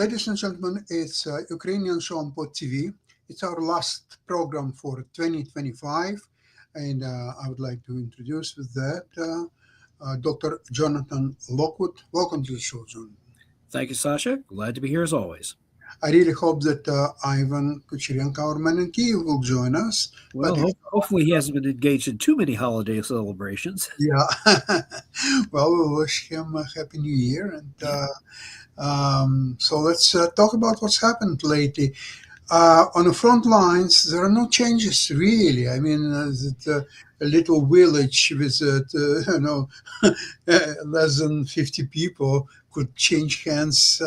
Ladies and gentlemen, it's Ukrainian show on Pod TV. It's our last program for 2025, and I would like to introduce with that Dr. Jonathan Lockwood. Welcome to the show, John. Thank you, Sasha. Glad to be here as always. I really hope that Ivan Kucherenko, our man in Kyiv, will join us. Well, hopefully he hasn't been engaged in too many holiday celebrations. Yeah. Well, we wish him a Happy New Year. And so let's talk about what's happened lately. On the front lines, there are no changes really. I mean, a little village with less than 50 people could change hands,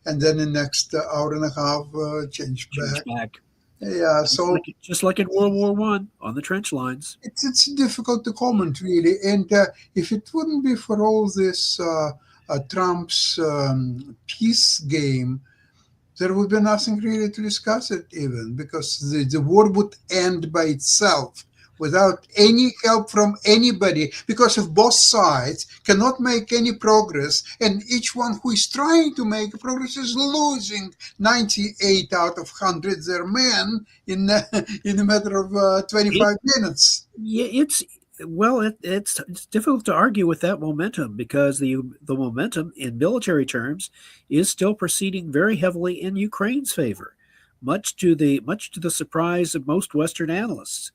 and then the next hour and a half change back. Yeah, so just like in World War One on the trench lines, it's difficult to comment really. And if it wouldn't be for all this Trump's peace game, there would be nothing really to discuss it even, because the war would end by itself without any help from anybody, because if both sides cannot make any progress, and each one who is trying to make progress is losing 98 out of 100 their men in a matter of 25 minutes. Yeah, it's difficult to argue with that momentum, because the momentum in military terms is still proceeding very heavily in Ukraine's favor, much to the surprise of most Western analysts,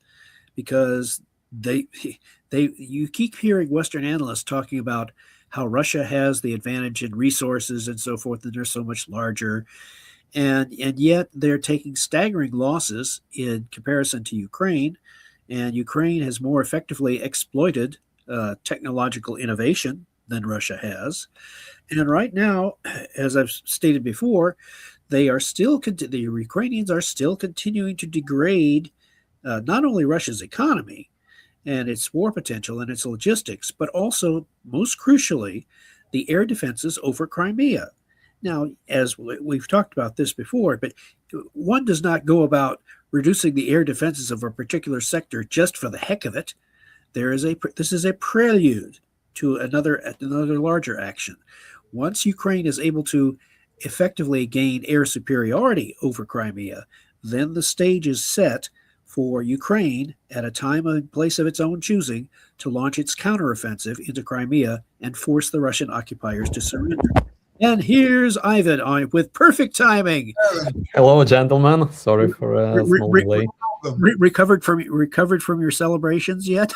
because you keep hearing Western analysts talking about how Russia has the advantage in resources and so forth, and they're so much larger, and yet they're taking staggering losses in comparison to Ukraine. And Ukraine has more effectively exploited technological innovation than Russia has. And right now, as I've stated before, the Ukrainians are still continuing to degrade not only Russia's economy and its war potential and its logistics, but also, most crucially, the air defenses over Crimea. Now, as we've talked about this before, but one does not go about reducing the air defenses of a particular sector just for the heck of it. This is a prelude to another larger action. Once Ukraine is able to effectively gain air superiority over Crimea, then the stage is set for Ukraine, at a time and place of its own choosing, to launch its counteroffensive into Crimea and force the Russian occupiers to surrender. And here's Ivan with perfect timing. Hello, gentlemen. Sorry for a small delay. Recovered from your celebrations yet?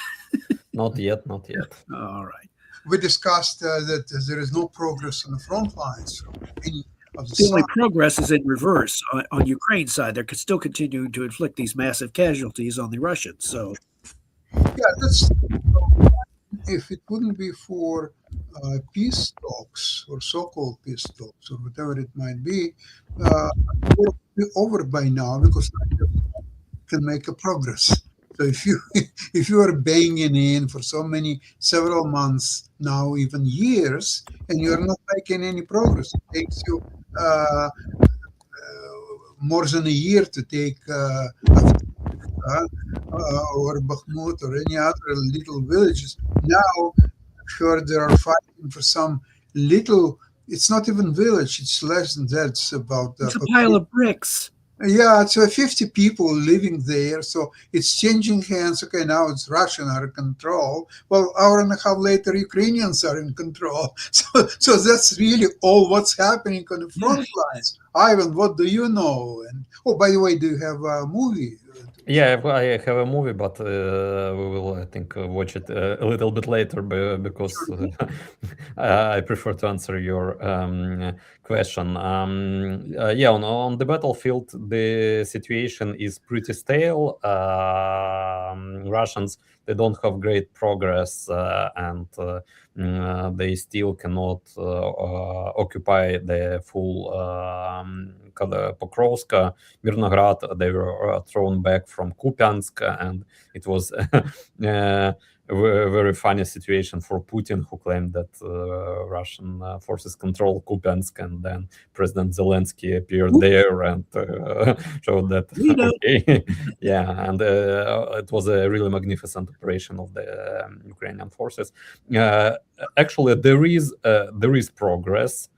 Not yet. All right. We discussed that there is no progress on the front lines from any of the only progress is in reverse on Ukraine's side. They're still continuing to inflict these massive casualties on the Russians. So, yeah, if it wouldn't be for peace talks, or so-called peace talks, or whatever it might be, it would be over by now, because neither can make a progress. So if you are banging in for several months now, even years, and you are not making any progress, it takes you more than a year to take or Bakhmut or any other little villages. Now, I've heard they are fighting for some little. It's not even village. It's less than that. It's about. It's a pile of bricks. Yeah, it's 50 people living there, so it's changing hands. Okay, now it's Russian are in control. Well, hour and a half later, Ukrainians are in control. So that's really all what's happening on the front lines. Ivan, what do you know? And by the way, do you have a movie? Yeah, I have a movie, but we will, I think, watch it a little bit later, because I prefer to answer your question. Yeah, on the battlefield, the situation is pretty stale. Russians, they don't have great progress, and they still cannot occupy the full Pokrovska, Mirnograd. They were thrown back from Kupiansk, and it was a very funny situation for Putin, who claimed that Russian forces control Kupiansk, and then President Zelensky appeared there and showed that, okay, yeah, and it was a really magnificent operation of the Ukrainian forces. Actually, there is progress.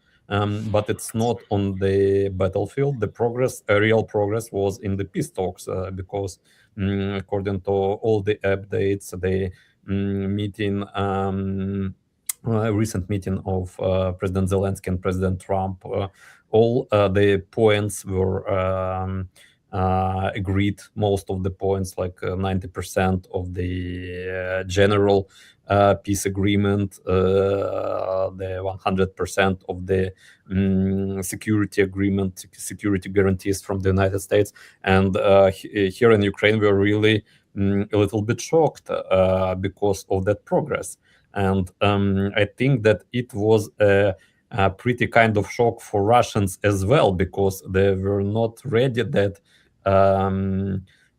but it's not on the battlefield. The progress, real progress, was in the peace talks because, according to all the updates, the meeting. Recent meeting of President Zelensky and President Trump, all the points were agreed. Most of the points, like 90% of the general peace agreement, the 100% of the security agreement, security guarantees from the United States. And here in Ukraine, we're really a little bit shocked because of that progress. And I think that it was a pretty kind of shock for Russians as well, because they were not ready that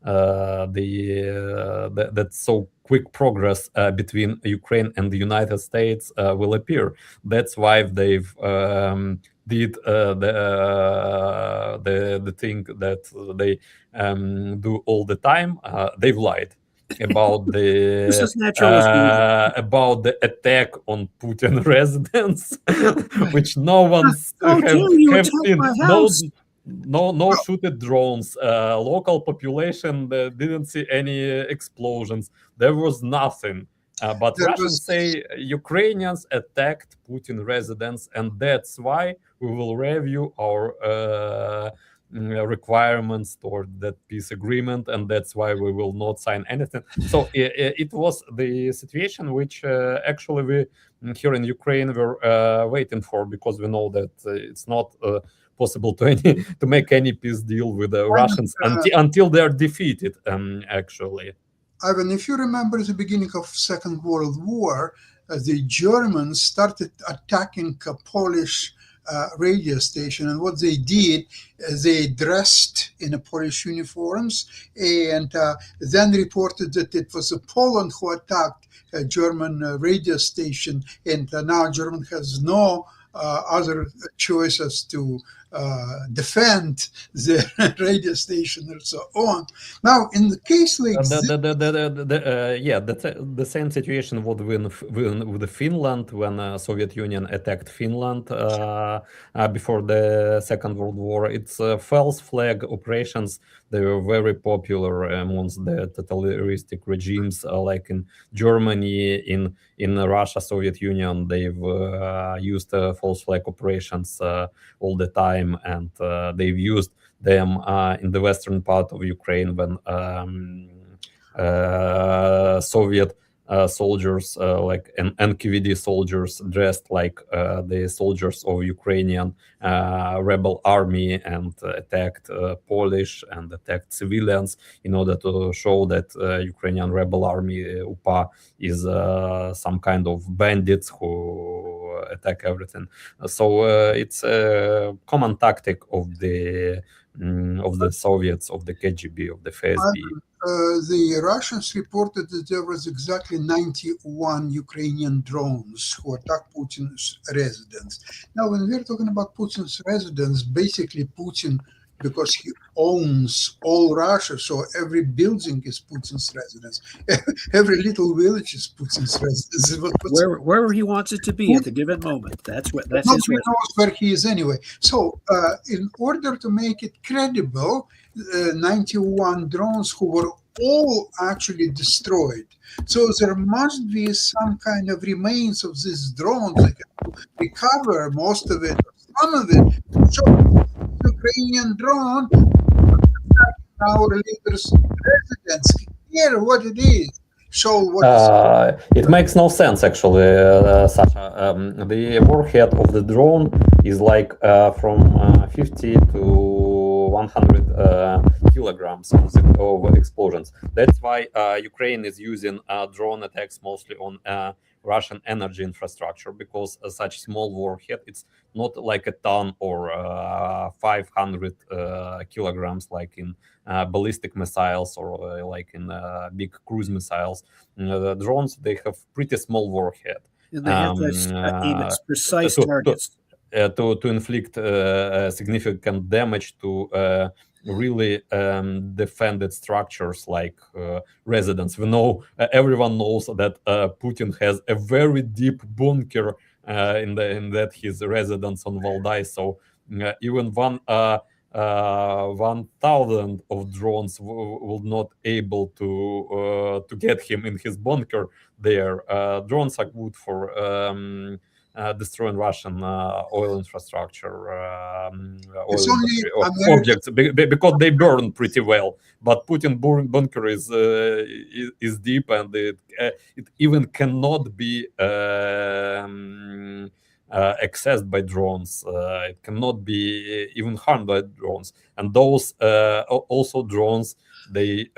that so quick progress between Ukraine and the United States will appear. That's why they've did the thing that they do all the time. They've lied about This the is natural as usual. about the attack on Putin residence, which no one's How dare you attack seen. my No, house? no shooted drones. Local population didn't see any explosions. There was nothing. But There Russians was- say Ukrainians attacked Putin residence, and that's why we will review our requirements toward that peace agreement, and that's why we will not sign anything. So it was the situation which actually we here in Ukraine were waiting for, because we know that it's not possible to make any peace deal with the Russians until they are defeated. Actually, Ivan, if you remember the beginning of Second World War, the Germans started attacking a Polish radio station, and what they did, they dressed in a Polish uniforms, and then reported that it was Poland who attacked a German radio station, and now Germany has no other choices to defend their radio station and so on. Now, in the case like the same situation would with Finland when Soviet Union attacked Finland before the Second World War. It's false flag operations. They were very popular amongst the totalitarian regimes, like in Germany, in Russia, Soviet Union. They've used false flag operations all the time, and they've used them in the western part of Ukraine when Soviet soldiers, like NKVD soldiers, dressed like the soldiers of Ukrainian rebel army, and attacked Polish and attacked civilians in order to show that Ukrainian rebel army UPA is some kind of bandits who attack everything. So it's a common tactic of the Soviets, of the KGB, of the FSB. The Russians reported that there was exactly 91 Ukrainian drones who attacked Putin's residence. Now, when we're talking about Putin's residence, basically Putin, because he owns all Russia, so every building is Putin's residence. Every little village is Putin's residence. Wherever he wants it to be at the given moment. That's his Nobody knows where he is anyway. So in order to make it credible, 91 drones who were all actually destroyed. So there must be some kind of remains of these drones. They can recover most of it, or some of it. So Ukrainian drone our leader's residence. Here, what it is. So what it makes no sense, actually, Sasha. The warhead of the drone is like from 50 to 100 kilograms of explosions. That's why Ukraine is using drone attacks mostly on Russian energy infrastructure, because such small warhead, it's not like a ton or 500 kilograms like in ballistic missiles or like in big cruise missiles. The drones, they have pretty small warhead. And they have to aim at precise targets. To inflict significant damage to really defended structures like residence. We know, everyone knows that Putin has a very deep bunker in that his residence on Valdai. So even 1,000 of drones will not able to get him in his bunker there. Drones are good for destroying Russian oil infrastructure, It's oil only industry America. objects because they burn pretty well. But Putin bunker is deep, and it even cannot be accessed by drones. It cannot be even harmed by drones, and those also drones, they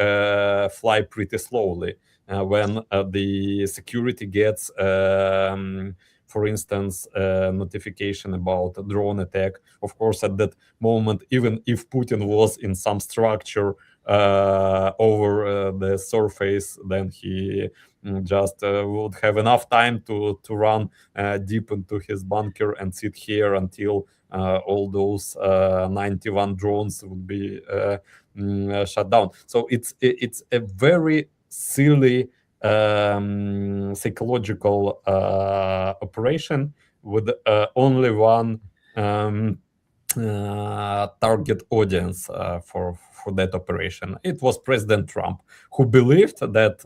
fly pretty slowly. When the security gets for instance, notification about a drone attack. Of course, at that moment, even if Putin was in some structure over the surface, then he just would have enough time to run deep into his bunker and sit here until all those 91 drones would be shut down. So it's a very silly psychological operation with only one target audience for that operation. It was President Trump, who believed that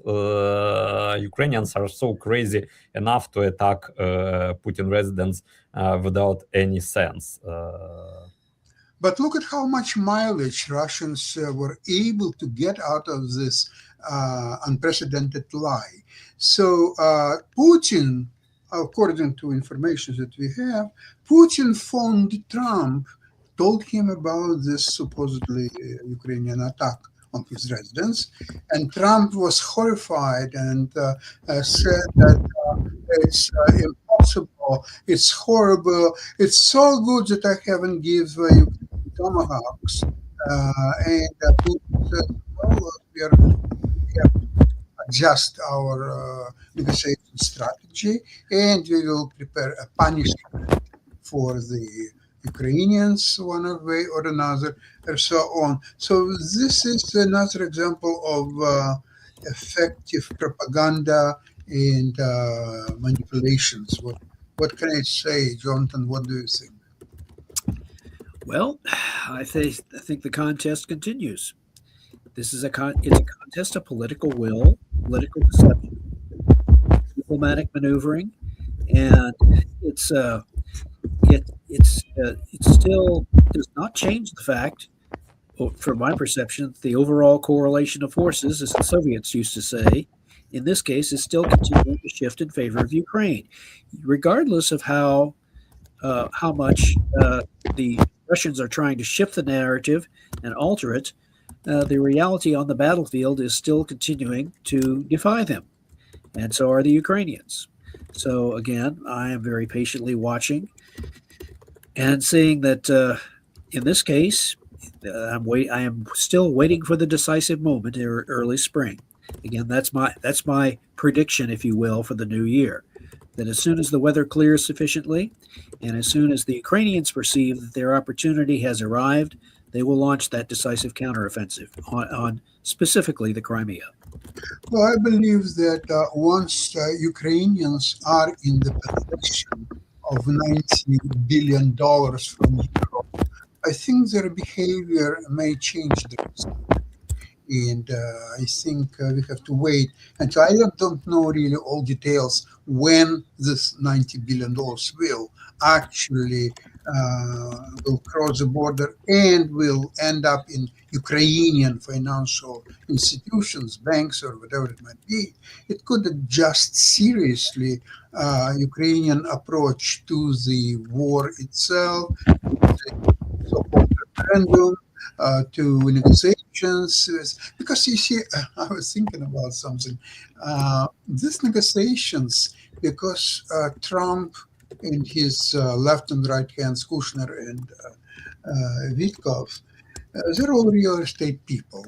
Ukrainians are so crazy enough to attack Putin residents without any sense. But look at how much mileage Russians were able to get out of this unprecedented lie. So Putin, according to information that we have, Putin phoned Trump, told him about this supposedly Ukrainian attack on his residence, and Trump was horrified and said that it's impossible, it's horrible, it's so good that I haven't give you tomahawks. And Putin said, well, we have to adjust our negotiation strategy, and we will prepare a punishment for the Ukrainians one way or another, and so on. So this is another example of effective propaganda and manipulations. What can I say, Jonathan? What do you think? Well, I think the contest continues. This is it's a contest of political will, political deception, diplomatic maneuvering, and it's it still does not change the fact, from my perception, the overall correlation of forces, as the Soviets used to say, in this case, is still continuing to shift in favor of Ukraine, regardless of how much the Russians are trying to shift the narrative and alter it. The reality on the battlefield is still continuing to defy them, and so are the Ukrainians. So again, I am very patiently watching and seeing that in this case, I am still waiting for the decisive moment in early spring. Again, that's my prediction, if you will, for the new year. That as soon as the weather clears sufficiently, and as soon as the Ukrainians perceive that their opportunity has arrived, they will launch that decisive counteroffensive on specifically the Crimea. Well, I believe that once Ukrainians are in the possession of $90 billion from Europe, I think their behavior may change drastically. And I think we have to wait. And so I don't know really all details when this $90 billion will actually will cross the border and will end up in Ukrainian financial institutions, banks, or whatever it might be. It could adjust seriously Ukrainian approach to the war itself, the so-called referendum, to negotiations. Because you see, I was thinking about something. These negotiations, because Trump and his left and right hands, Kushner and Witkov, they're all real estate people.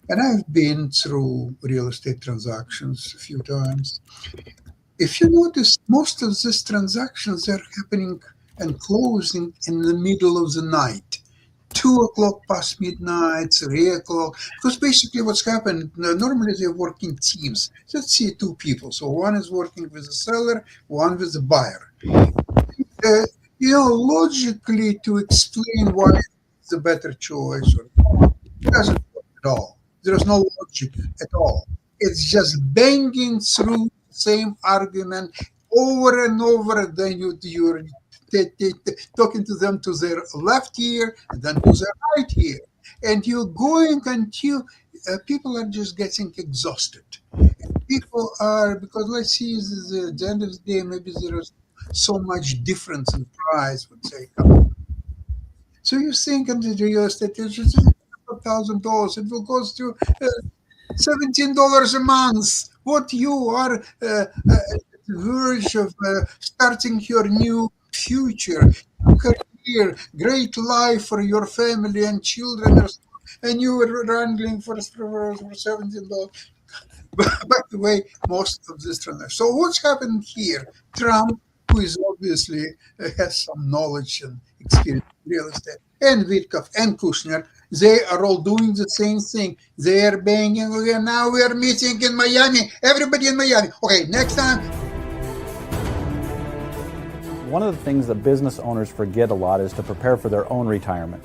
And I've been through real estate transactions a few times. If you notice, most of these transactions are happening and closing in the middle of the night. 2 o'clock past midnight, 3 o'clock. Because basically what's happened, normally they work in teams. Let's see 2 people. So one is working with the seller, one with the buyer. Logically to explain why it's a better choice or not, it doesn't work at all. There's no logic at all. It's just banging through the same argument over and over. Then you're talking to them to their left ear and then to their right ear. And you're going until people are just getting exhausted. People are, because let's see, at the end of the day, maybe there is so much difference in price would say. So you think in the real estate, it's just $1,000. It will cost you $17 a month. What you are at the verge of starting your new future, career, great life for your family and children, and you were wrangling for $17. By the way, most of this transaction. So what's happened here? Trump, who is obviously has some knowledge and experience in real estate, and Witkoff and Kushner, they are all doing the same thing. They are banging. Okay, now we are meeting in Miami. Everybody in Miami. Okay, next time. One of the things that business owners forget a lot is to prepare for their own retirement.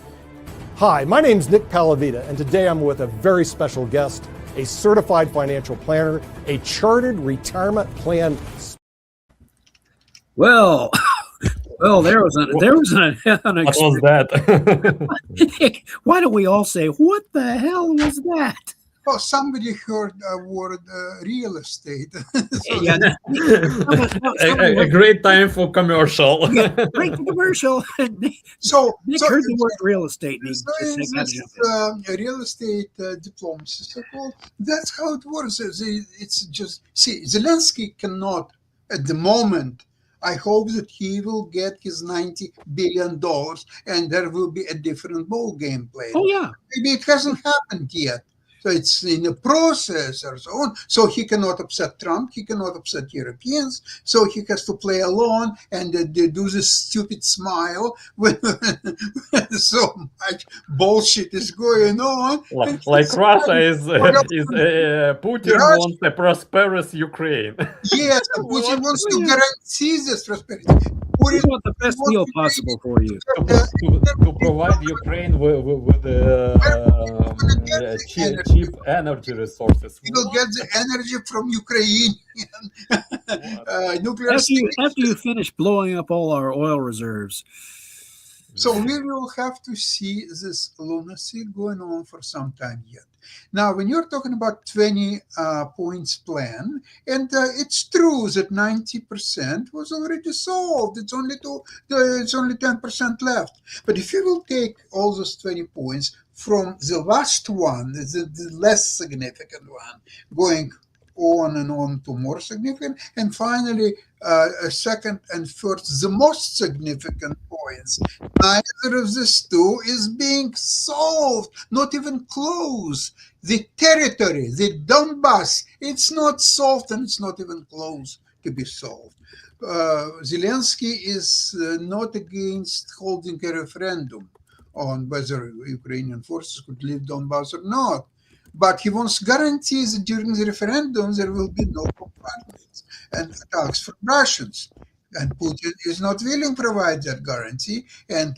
Hi, my name's Nick Palavita, and today I'm with a very special guest, a certified financial planner, a chartered retirement plan. Well, there was an What was that? Why don't we all say, what the hell was that? Oh, somebody heard the word real estate. So Yeah, a great time for commercial. great commercial. Nick so heard the word real estate. And he So just is had to this jump in. real estate diplomacy? So, well, that's how it works. It's just, see, Zelensky cannot, at the moment, I hope that he will get his $90 billion and there will be a different ball game played. Oh, yeah. Maybe it hasn't happened yet. So it's in the process or so on. So he cannot upset Trump. He cannot upset Europeans. So he has to play alone and do this stupid smile when so much bullshit is going on. Like Russia is Putin Russia- wants a prosperous Ukraine. Yes, and Putin wants to guarantee this prosperity. We want the best deal possible for you. to provide Ukraine with cheap energy resources. He will get the energy from Ukraine. Nuclear After you finish blowing up all our oil reserves. So we will have to see this lunacy going on for some time yet. Now, when you're talking about 20 points plan, and it's true that 90% was already solved. It's only 10% left. But if you will take all those 20 points from the last one, the less significant one, going on and on to more significant, and finally a second and first, the most significant points. Neither of these two is being solved, not even close. The territory, the Donbass, it's not solved and it's not even close to be solved. Zelensky is not against holding a referendum on whether Ukrainian forces could leave Donbass or not. But he wants guarantees that during the referendum there will be no bombardments and attacks from Russians. And Putin is not willing to provide that guarantee, and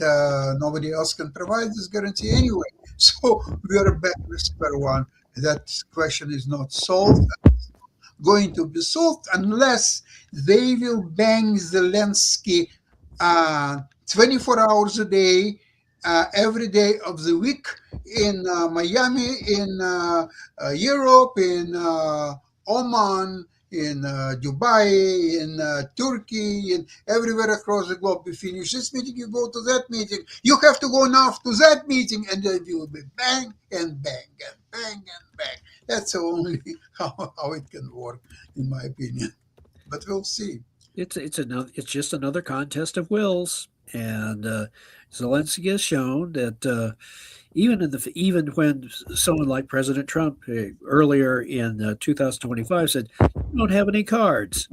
nobody else can provide this guarantee anyway. So we are back to square one. That question is not solved. It's not going to be solved unless they will bang Zelensky 24 hours a day, every day of the week in Miami, in Europe, in Oman, in Dubai, in Turkey, and everywhere across the globe. You finish this meeting, you go to that meeting. You have to go now to that meeting, and then you will be bang and bang and bang and bang. That's only how it can work, in my opinion. But we'll see. It's just another contest of wills, and Zelensky has shown that even when someone like President Trump earlier in 2025 said, "You don't have any cards,"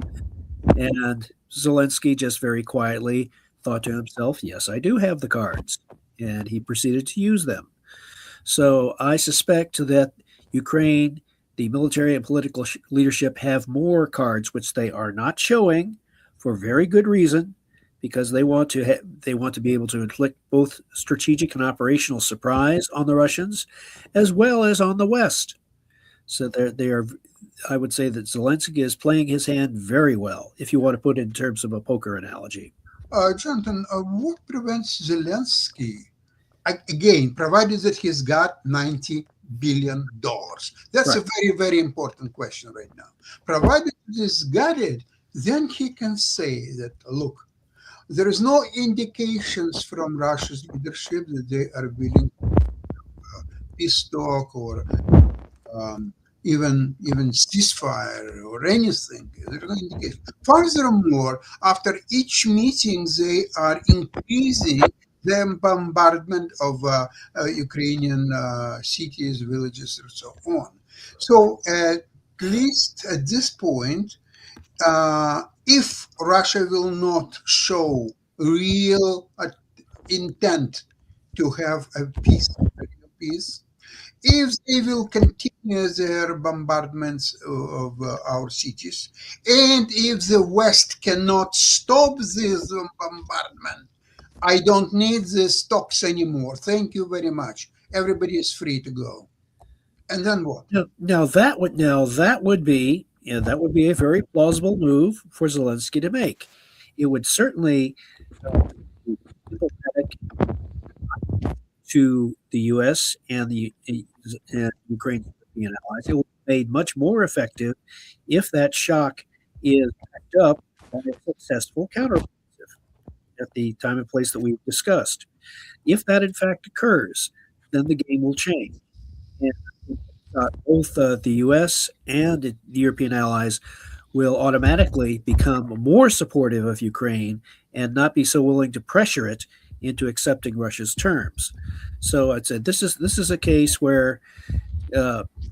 and Zelensky just very quietly thought to himself, "Yes, I do have the cards." and he proceeded to use them. So I suspect that Ukraine, the military and political leadership, have more cards which they are not showing for very good reason, because they want to be able to inflict both strategic and operational surprise on the Russians, as well as on the West. So they are. I would say that Zelensky is playing his hand very well, if you want to put it in terms of a poker analogy. Jonathan, what prevents Zelensky, again, provided that he's got $90 billion? That's a Right. very, very important question right now. Provided he's got it, then he can say that, look, there is no indications from Russia's leadership that they are willing to peace talk or even ceasefire or anything. There are no indications. Furthermore, after each meeting, they are increasing the bombardment of Ukrainian cities, villages, and so on. So at least at this point, if Russia will not show real intent to have a peace, if they will continue their bombardments of our cities, and if the West cannot stop this bombardment, I don't need the stocks anymore. Thank you very much. Everybody is free to go. And then what? Now that would be a very plausible move for Zelensky to make. It would certainly be sympathetic to the U.S. and the Ukraine's European allies. It will be made much more effective if that shock is backed up by a successful counteroffensive at the time and place that we've discussed. If that in fact occurs, then the game will change. And both the U.S. and the European allies will automatically become more supportive of Ukraine and not be so willing to pressure it into accepting Russia's terms. So I'd say this is a case where,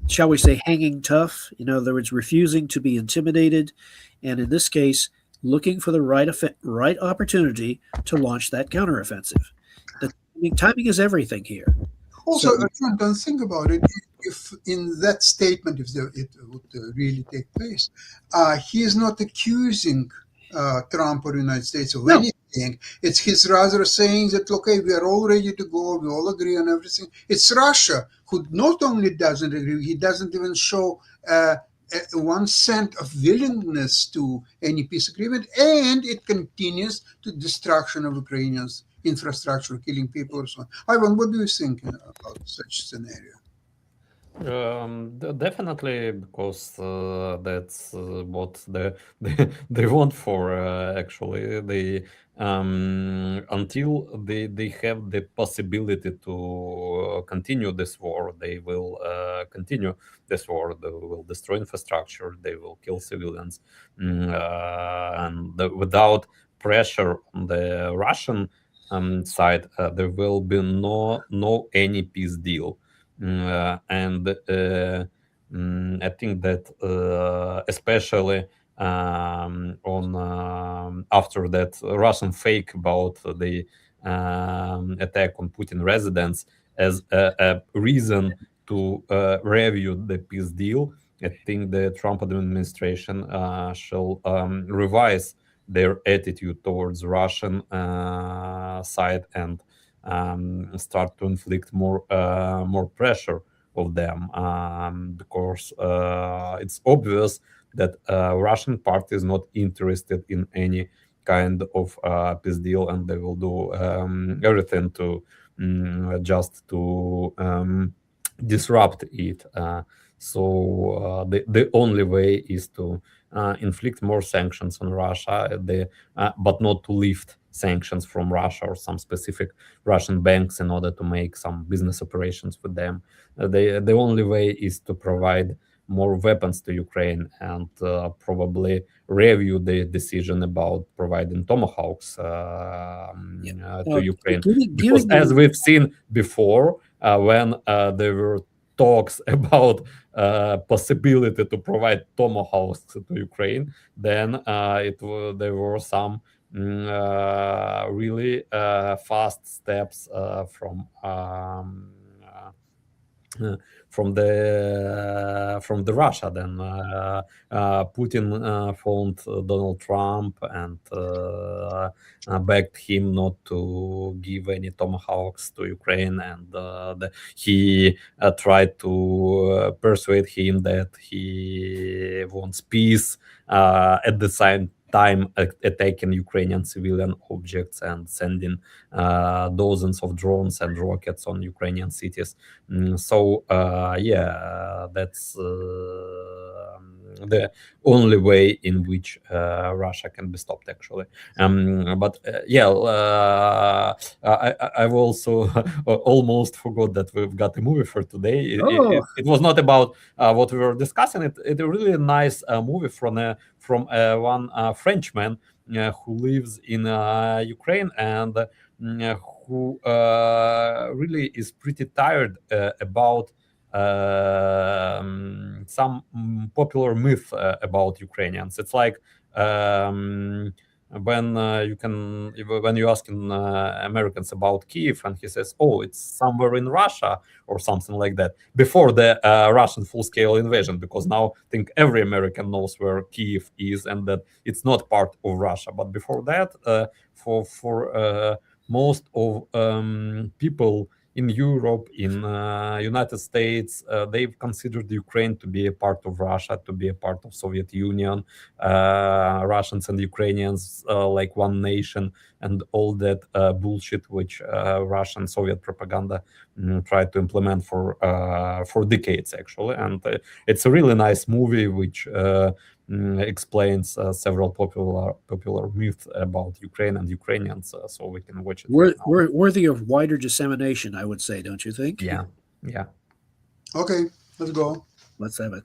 shall we say, hanging tough. In other words, refusing to be intimidated, and in this case, looking for the right opportunity to launch that counteroffensive. The timing is everything here. Also, Jonathan, think about it. If in that statement, if it would really take place, he is not accusing Trump or the United States of anything. He's rather saying that, okay, we are all ready to go. We all agree on everything. It's Russia who not only doesn't agree, he doesn't even show 1 cent of willingness to any peace agreement, and it continues to destruction of Ukrainians' infrastructure, killing people, or so on. Ivan, what do you think about such scenario? Definitely, because that's what they want for actually. They until they have the possibility to continue this war, they will continue this war. They will destroy infrastructure. They will kill civilians, and without pressure on the Russian side, there will be no any peace deal. And I think that especially on after that Russian fake about the attack on Putin residence as a reason to review the peace deal, I think the Trump administration shall revise their attitude towards Russian side and start to inflict more pressure of them, because it's obvious that Russian party is not interested in any kind of peace deal, and they will do everything to just to disrupt it. So the only way is to inflict more sanctions on Russia, but not to lift sanctions from Russia or some specific Russian banks in order to make some business operations with them. The only way is to provide more weapons to Ukraine and probably review the decision about providing Tomahawks to Ukraine. Because as we've seen before, when there were talks about possibility to provide Tomahawks to Ukraine, then there were some really fast steps from the Russia. Then Putin found Donald Trump and begged him not to give any tomahawks to Ukraine, and he tried to persuade him that he wants peace at the same time attacking Ukrainian civilian objects and sending dozens of drones and rockets on Ukrainian cities. So that's the only way in which Russia can be stopped, actually. I've also almost forgot that we've got a movie for today. It was not about what we were discussing. It's a really nice movie from one Frenchman who lives in Ukraine and who really is pretty tired about some popular myth about Ukrainians. It's like when you ask Americans about Kiev, and he says, "Oh, it's somewhere in Russia," or something like that, before the Russian full-scale invasion, because now I think every American knows where Kiev is and that it's not part of Russia. But before that, for most of people in Europe, in United States, they've considered Ukraine to be a part of Russia, to be a part of Soviet Union, Russians and Ukrainians like one nation, and all that bullshit which Russian Soviet propaganda tried to implement for decades, actually. And it's a really nice movie which explains several popular myths about Ukraine and Ukrainians, so we can watch it. Worthy of wider dissemination, I would say, don't you think? Yeah. Okay, let's go. Let's have it.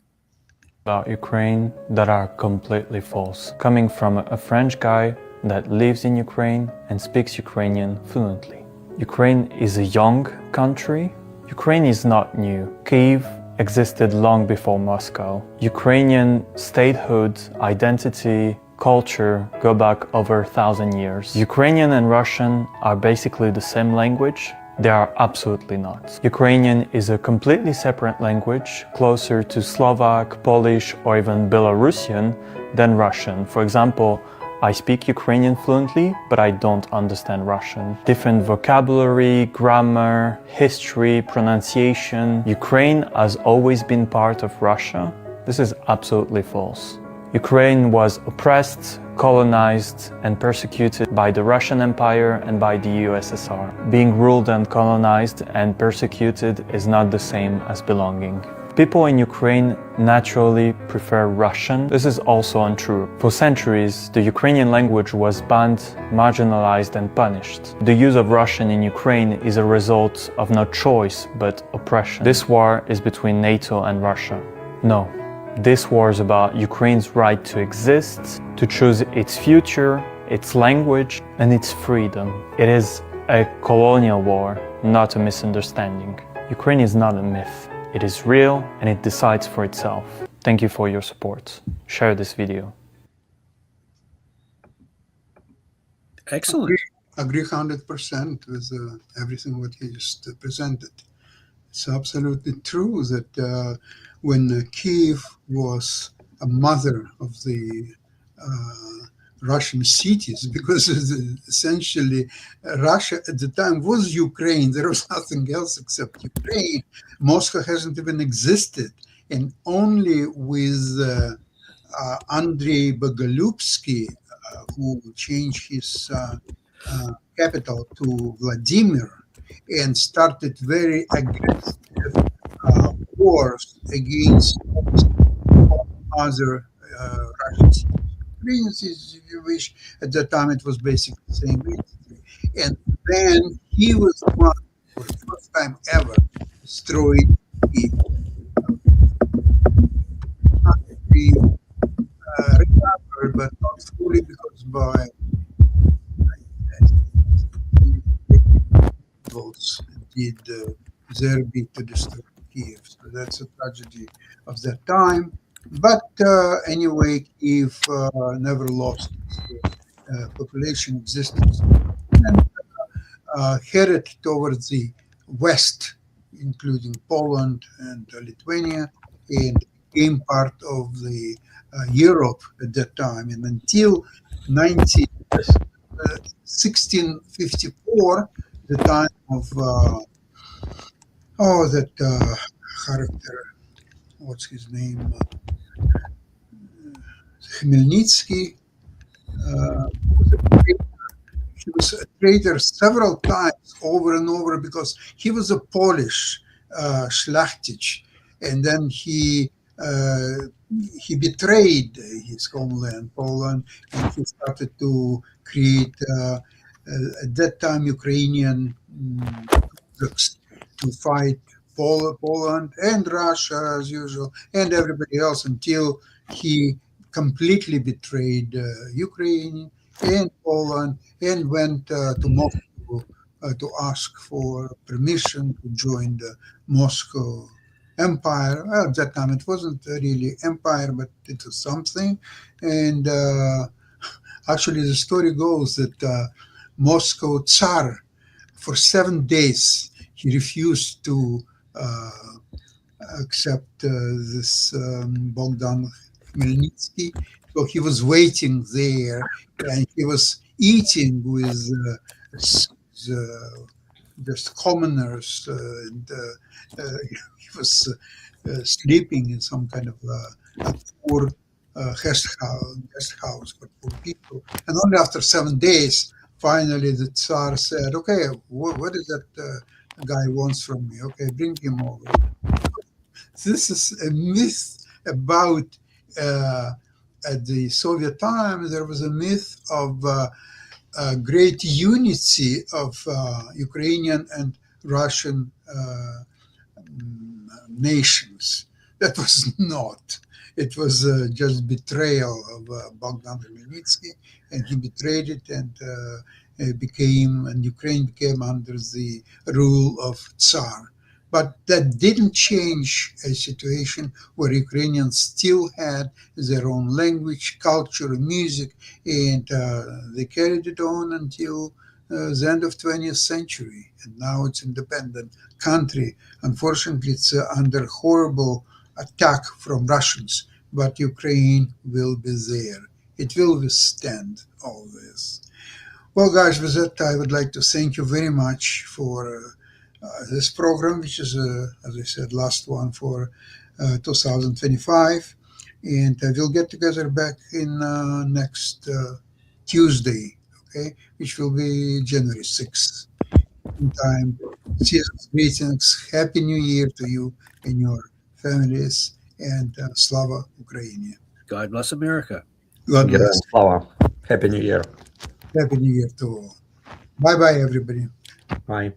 About Ukraine that are completely false, coming from a French guy that lives in Ukraine and speaks Ukrainian fluently. Ukraine is a young country. Ukraine is not new. Kyiv existed long before Moscow. Ukrainian statehood, identity, culture go back over 1,000 years. Ukrainian and Russian are basically the same language. They are absolutely not. Ukrainian is a completely separate language, closer to Slovak, Polish, or even Belarusian than Russian. For example, I speak Ukrainian fluently, but I don't understand Russian. Different vocabulary, grammar, history, pronunciation. Ukraine has always been part of Russia. This is absolutely false. Ukraine was oppressed, colonized, and persecuted by the Russian Empire and by the USSR. Being ruled and colonized and persecuted is not the same as belonging. People in Ukraine naturally prefer Russian. This is also untrue. For centuries, the Ukrainian language was banned, marginalized, and punished. The use of Russian in Ukraine is a result of not choice, but oppression. This war is between NATO and Russia. No, this war is about Ukraine's right to exist, to choose its future, its language, and its freedom. It is a colonial war, not a misunderstanding. Ukraine is not a myth. It is real and it decides for itself. Thank you for your support. Share this video. Excellent. Agree 100% with everything what he just presented. It's absolutely true that when Kyiv was a mother of the Russian cities, because essentially Russia at the time was Ukraine. There was nothing else except Ukraine. Moscow hasn't even existed. And only with Andrei Bogolyubsky, who changed his capital to Vladimir and started very aggressive wars against other Russian cities. If you wish, at that time it was basically the same entity. And then he was the one, for the first time ever, destroyed the recovered, but not fully, because by votes did their bit to destroy Kyiv. So that's a tragedy of that time. But anyway, Kyiv never lost population existence, and headed towards the west, including Poland and Lithuania, and became part of the Europe at that time. And until 1654, the time of that character, what's his name? Khmelnytsky. He was a traitor several times over and over because he was a Polish Szlachtich, and then he betrayed his homeland, Poland, and he started to create at that time Ukrainian troops to fight Poland and Russia as usual, and everybody else until he completely betrayed Ukraine and Poland and went to Moscow to ask for permission to join the Moscow Empire. Well, at that time, it wasn't really empire, but it was something. And actually, the story goes that Moscow Tsar, for 7 days, he refused to accept this Bogdan Khmelnytsky. So he was waiting there, and he was eating with just commoners, and he was sleeping in some kind of a poor guest house for poor people. And only after 7 days, finally, the Tsar said, "Okay, what is that guy wants from me? Okay, bring him over." This is a myth about. At the Soviet time, there was a myth of great unity of Ukrainian and Russian nations. That was not. It was just betrayal of Bogdan Khmelnytsky, and he betrayed it, and Ukraine became under the rule of Tsar. But that didn't change a situation where Ukrainians still had their own language, culture, music, and they carried it on until the end of 20th century. And now it's an independent country. Unfortunately, it's under horrible attack from Russians, but Ukraine will be there. It will withstand all this. Well, guys, with that, I would like to thank you very much for this program, which is, as I said, last one for 2025. And we'll get together back in next Tuesday, okay, which will be January 6th. Meantime, season's greetings, Happy New Year to you and your families, and Slava Ukraini. God bless America. God bless. Героям слава. Happy New Year. Happy New Year to all. Bye-bye, everybody. Bye.